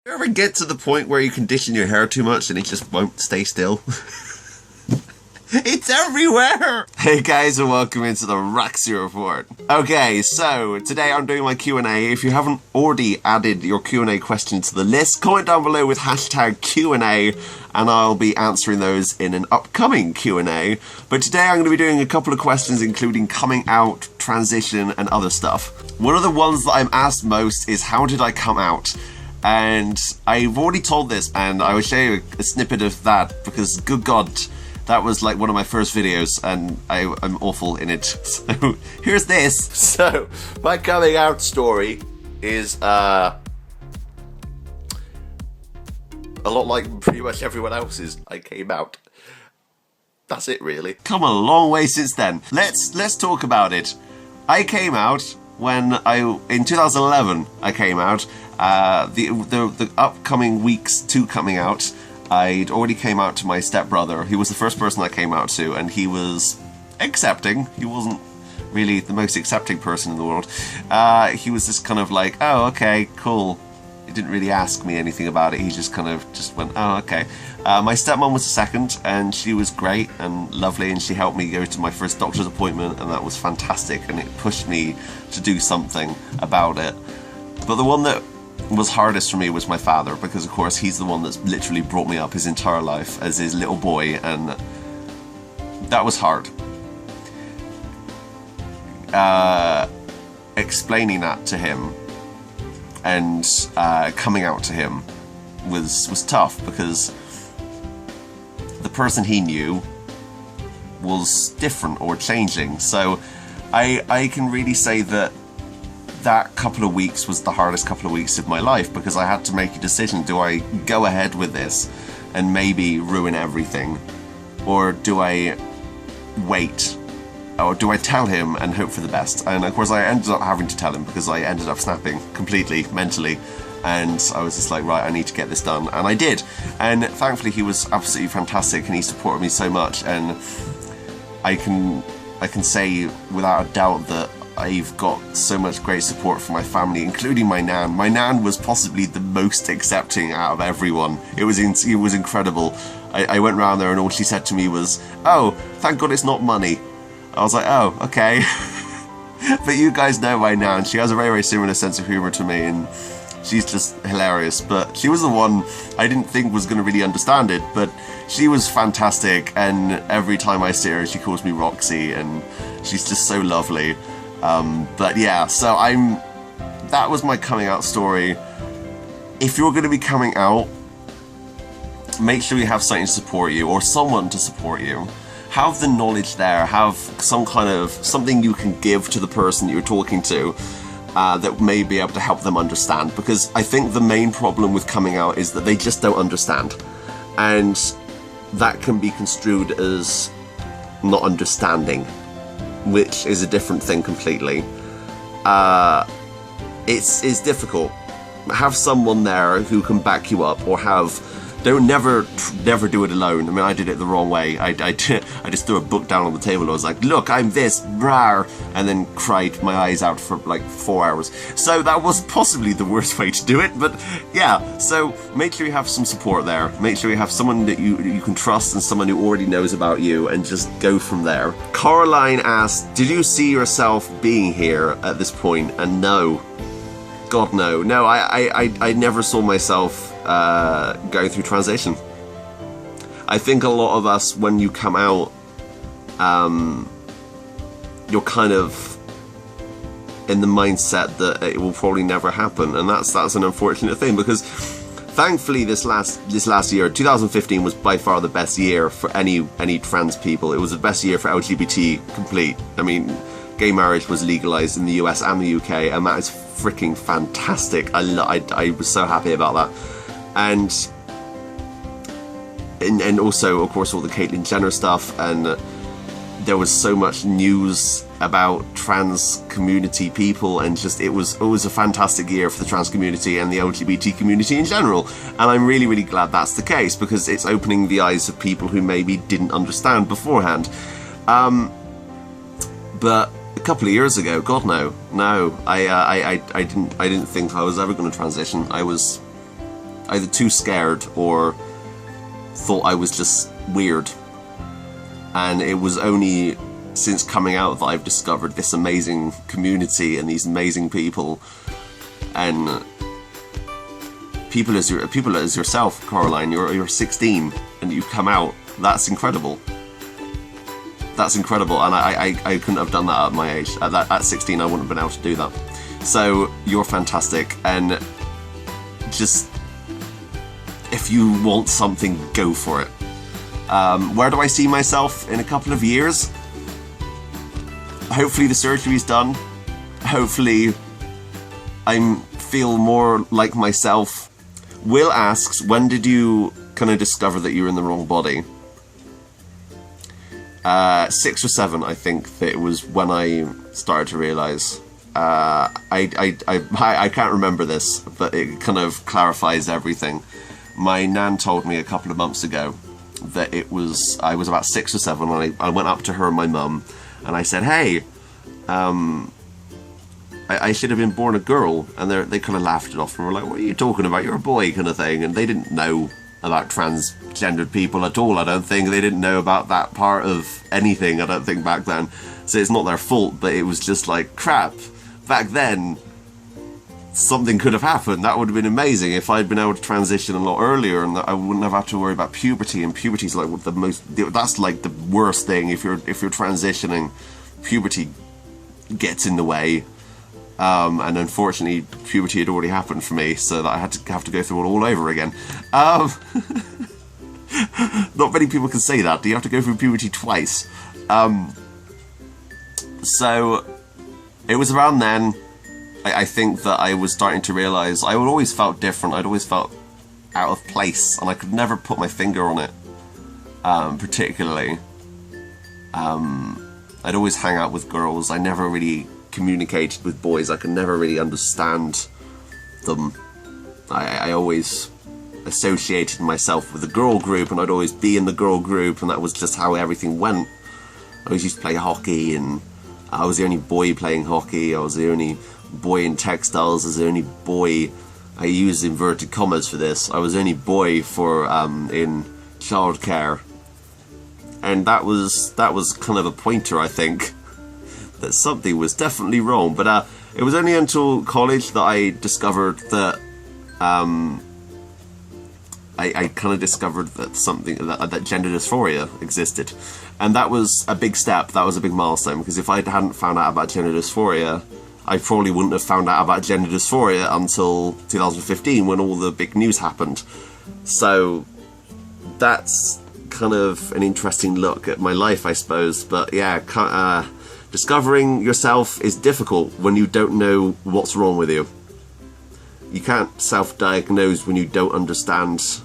You ever get to the point where you condition your hair too much and it just won't stay still? It's everywhere! Hey guys, and welcome into the Roxy Report. Okay, so today I'm doing my Q&A. If you haven't already added your Q&A question to the list, comment down below with hashtag Q&A and I'll be answering those in an upcoming Q&A. But today I'm going to be doing a couple of questions including coming out, transition and other stuff. One of the ones that I'm asked most is how did I come out? And I've already told this and I will show you a snippet of that because good God, that was like one of my first videos and I'm awful in it. So here's this. So my coming out story is a lot like pretty much everyone else's. I came out. That's it really. Come a long way since then. Let's talk about it. I came out when in 2011 I came out. The upcoming weeks to coming out, I'd already came out to my stepbrother. He was the first person I came out to, and he was accepting. He wasn't really the most accepting person in the world. He was just kind of like, oh, okay, cool. He didn't really ask me anything about it. He just kind of just went, oh, okay. My stepmom was the second, and she was great and lovely, and she helped me go to my first doctor's appointment, and that was fantastic, and it pushed me to do something about it. But the one that was hardest for me was my father, because of course he's the one that's literally brought me up his entire life as his little boy, and that was hard. Explaining that to him and coming out to him was tough, because the person he knew was different or changing. So I can really say that couple of weeks was the hardest couple of weeks of my life, because I had to make a decision. Do I go ahead with this and maybe ruin everything? Or do I wait? Or do I tell him and hope for the best? And of course I ended up having to tell him, because I ended up snapping completely mentally. And I was just like, right, I need to get this done. And I did. And thankfully he was absolutely fantastic and he supported me so much. And I can say without a doubt that I've got so much great support from my family, including my nan. My nan was possibly the most accepting out of everyone. It was incredible. I went around there and all she said to me was, oh, thank God it's not money. I was like, oh, okay. But you guys know my nan. She has a very, very similar sense of humour to me, and she's just hilarious. But she was the one I didn't think was going to really understand it, but she was fantastic, and every time I see her she calls me Roxy, and she's just so lovely. But yeah, so that was my coming out story. If you're going to be coming out, make sure you have something to support you, or someone to support you. Have the knowledge there, have some kind of something you can give to the person that you're talking to that may be able to help them understand, because I think the main problem with coming out is that they just don't understand, and that can be construed as not understanding, which is a different thing completely. It's difficult. Have someone there who can back you up, or never do it alone. I mean, I did it the wrong way. I just threw a book down on the table. I was like, look, I'm this, rawr, and then cried my eyes out for like 4 hours. So that was possibly the worst way to do it, but yeah. So make sure you have some support there. Make sure you have someone that you can trust and someone who already knows about you, and just go from there. Coraline asked, did you see yourself being here at this point? And no. God, no. No, I never saw myself going through transition. I think a lot of us, when you come out, you're kind of in the mindset that it will probably never happen, and that's an unfortunate thing, because thankfully this last year, 2015, was by far the best year for any trans people. It was the best year for LGBT complete. I mean, gay marriage was legalized in the US and the UK, and that is freaking fantastic. I was so happy about that. And also, of course, all the Caitlyn Jenner stuff, and there was so much news about trans community people, and just it was a fantastic year for the trans community and the LGBT community in general. And I'm really, really glad that's the case, because it's opening the eyes of people who maybe didn't understand beforehand. But a couple of years ago, God no, I didn't think I was ever going to transition. I was either too scared or thought I was just weird. And it was only since coming out that I've discovered this amazing community and these amazing people, and people as yourself, Coraline. You're 16 and you've come out. That's incredible. That's incredible, and I couldn't have done that at my age. At 16, I wouldn't have been able to do that. So you're fantastic, and just, if you want something, go for it. Where do I see myself in a couple of years? Hopefully the surgery's done. Hopefully I feel more like myself. Will asks, when did you kind of discover that you were in the wrong body? 6 or 7, I think, that it was when I started to realise. I can't remember this, but it kind of clarifies everything. My nan told me a couple of months ago that I was about 6 or 7 when I went up to her and my mum, and I said, hey, I should have been born a girl, and they kind of laughed it off and were like, what are you talking about, you're a boy, kind of thing. And they didn't know about transgendered people at all, I don't think. They didn't know about that part of anything, I don't think, back then. So it's not their fault, but it was just like, crap, back then something could have happened. That would have been amazing if I'd been able to transition a lot earlier, and I wouldn't have had to worry about puberty. And puberty's like that's like the worst thing. If you're transitioning, puberty gets in the way. And unfortunately, puberty had already happened for me, so that I had to go through it all over again. Not many people can say that. Do you have to go through puberty twice? So it was around then, I think, that I was starting to realise I always felt different. I'd always felt out of place, and I could never put my finger on it, particularly. I'd always hang out with girls. I never really communicated with boys. I could never really understand them. I always associated myself with the girl group, and I'd always be in the girl group, and that was just how everything went. I always used to play hockey, and I was the only boy playing hockey. I was the only boy in textiles. I was the only boy, I use inverted commas for this, I was the only boy for in childcare. And that was kind of a pointer, I think, that something was definitely wrong. But it was only until college that I discovered that I kind of discovered that that gender dysphoria existed, and that was a big step. That was a big milestone, because if I hadn't found out about gender dysphoria, I probably wouldn't have found out about gender dysphoria until 2015, when all the big news happened. So that's kind of an interesting look at my life, I suppose. But yeah, discovering yourself is difficult when you don't know what's wrong with you. You can't self-diagnose when you don't understand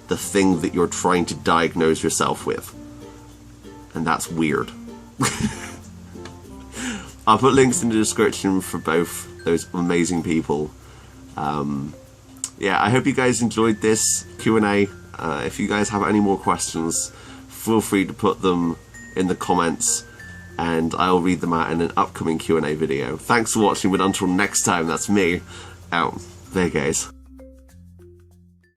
the thing that you're trying to diagnose yourself with. And that's weird. I'll put links in the description for both those amazing people. Yeah, I hope you guys enjoyed this Q&A. If you guys have any more questions, feel free to put them in the comments, and I'll read them out in an upcoming Q&A video. Thanks for watching, but until next time, that's me out. There, guys.